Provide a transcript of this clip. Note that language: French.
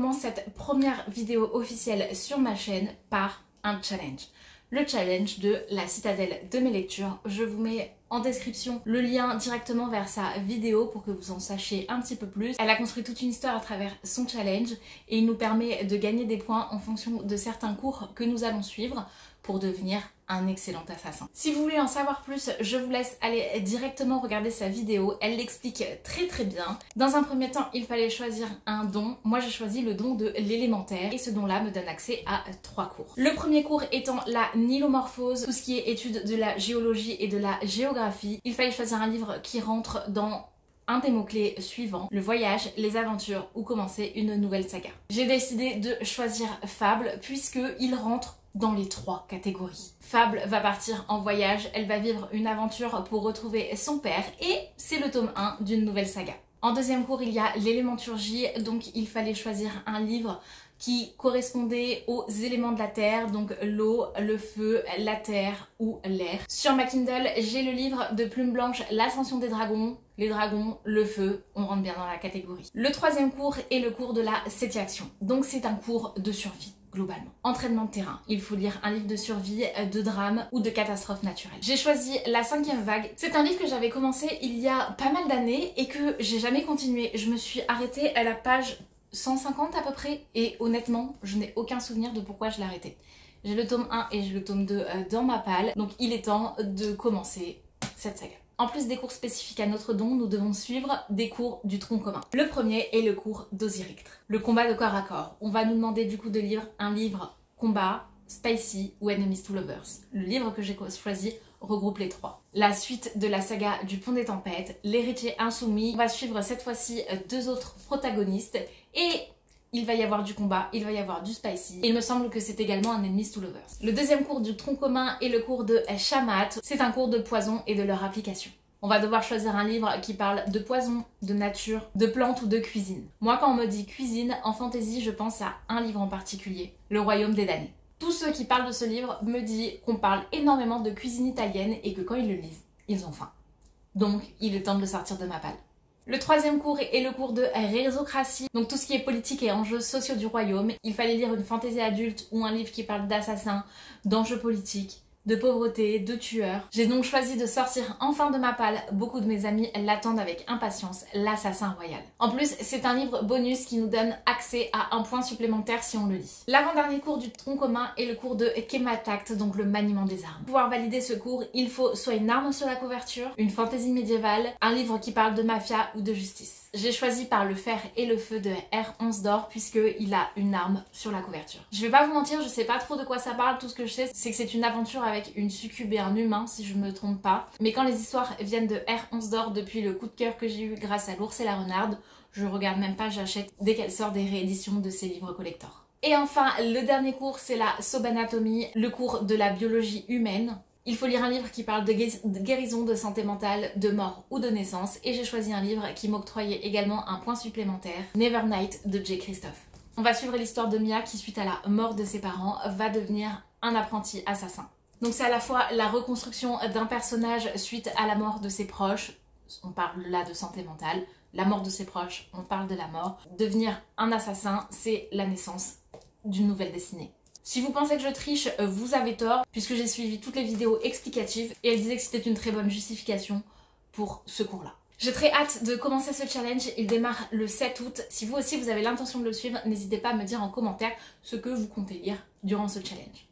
commence cette première vidéo officielle sur ma chaîne par un challenge. Le challenge de la citadelle de mes lectures. Je vous mets en description le lien directement vers sa vidéo pour que vous en sachiez un petit peu plus. Elle a construit toute une histoire à travers son challenge et il nous permet de gagner des points en fonction de certains cours que nous allons suivre pour devenir un excellent assassin. Si vous voulez en savoir plus, je vous laisse aller directement regarder sa vidéo. Elle l'explique très bien. Dans un premier temps, il fallait choisir un don. Moi, j'ai choisi le don de l'élémentaire et ce don-là me donne accès à 3 cours. Le premier cours étant la nilomorphose, tout ce qui est étude de la géologie et de la géographie. Il fallait choisir un livre qui rentre dans un des mots-clés suivants, le voyage, les aventures ou commencer une nouvelle saga. J'ai décidé de choisir Fable puisqu'il rentre dans les 3 catégories. Fable va partir en voyage, elle va vivre une aventure pour retrouver son père et c'est le tome 1 d'une nouvelle saga. En deuxième cours, il y a l'élémenturgie, donc il fallait choisir un livre qui correspondait aux éléments de la terre, donc l'eau, le feu, la terre ou l'air. Sur ma Kindle, j'ai le livre de Plume Blanche, l'ascension des dragons. Les dragons, le feu, on rentre bien dans la catégorie. Le troisième cours est le cours de la sédiaction, donc c'est un cours de survie. Globalement. Entraînement de terrain. Il faut lire un livre de survie, de drame ou de catastrophe naturelle. J'ai choisi La 5e vague. C'est un livre que j'avais commencé il y a pas mal d'années et que j'ai jamais continué. Je me suis arrêtée à la page 150 à peu près et honnêtement, je n'ai aucun souvenir de pourquoi je l'ai arrêté. J'ai le tome 1 et j'ai le tome 2 dans ma palle, donc il est temps de commencer cette saga. En plus des cours spécifiques à notre don, nous devons suivre des cours du tronc commun. Le premier est le cours d'Osirictre, le combat de corps à corps. On va nous demander du coup de lire un livre combat, spicy ou enemies to lovers. Le livre que j'ai choisi regroupe les 3. La suite de la saga du Pont des Tempêtes, l'héritier insoumis. On va suivre cette fois-ci 2 autres protagonistes et il va y avoir du combat, il va y avoir du spicy. Et il me semble que c'est également un enemies to lovers. Le deuxième cours du tronc commun est le cours de Shamat. C'est un cours de poison et de leur application. On va devoir choisir un livre qui parle de poison, de nature, de plantes ou de cuisine. Moi, quand on me dit cuisine, en fantasy, je pense à un livre en particulier, Le Royaume des damnés. Tous ceux qui parlent de ce livre me disent qu'on parle énormément de cuisine italienne et que quand ils le lisent, ils ont faim. Donc, il est temps de le sortir de ma palle. Le troisième cours est le cours de Résocratie, donc tout ce qui est politique et enjeux sociaux du royaume. Il fallait lire une fantaisie adulte ou un livre qui parle d'assassins, d'enjeux politiques, de pauvreté, de tueurs. J'ai donc choisi de sortir enfin de ma palle. Beaucoup de mes amis l'attendent avec impatience, L'Assassin Royal. En plus, c'est un livre bonus qui nous donne accès à un point supplémentaire si on le lit. L'avant-dernier cours du tronc commun est le cours de Kematact, donc le maniement des armes. Pour pouvoir valider ce cours, il faut soit une arme sur la couverture, une fantaisie médiévale, un livre qui parle de mafia ou de justice. J'ai choisi par Le Fer et le Feu de R11 d'Or puisqu'il a une arme sur la couverture. Je vais pas vous mentir, je sais pas trop de quoi ça parle, tout ce que je sais c'est que c'est une aventure avec une succube et un humain si je me trompe pas. Mais quand les histoires viennent de R11 d'Or depuis le coup de cœur que j'ai eu grâce à L'Ours et la Renarde, je regarde même pas, j'achète dès qu'elle sort des rééditions de ces livres collector. Et enfin, le dernier cours c'est la sobanatomie, le cours de la biologie humaine. Il faut lire un livre qui parle de guérison, de santé mentale, de mort ou de naissance et j'ai choisi un livre qui m'octroyait également un point supplémentaire, Nevernight de J. Christophe. On va suivre l'histoire de Mia qui suite à la mort de ses parents va devenir un apprenti assassin. Donc c'est à la fois la reconstruction d'un personnage suite à la mort de ses proches, on parle là de santé mentale, la mort de ses proches, on parle de la mort. Devenir un assassin, c'est la naissance d'une nouvelle destinée. Si vous pensez que je triche, vous avez tort, puisque j'ai suivi toutes les vidéos explicatives et elles disaient que c'était une très bonne justification pour ce cours-là. J'ai très hâte de commencer ce challenge, il démarre le 7 août. Si vous aussi vous avez l'intention de le suivre, n'hésitez pas à me dire en commentaire ce que vous comptez lire durant ce challenge.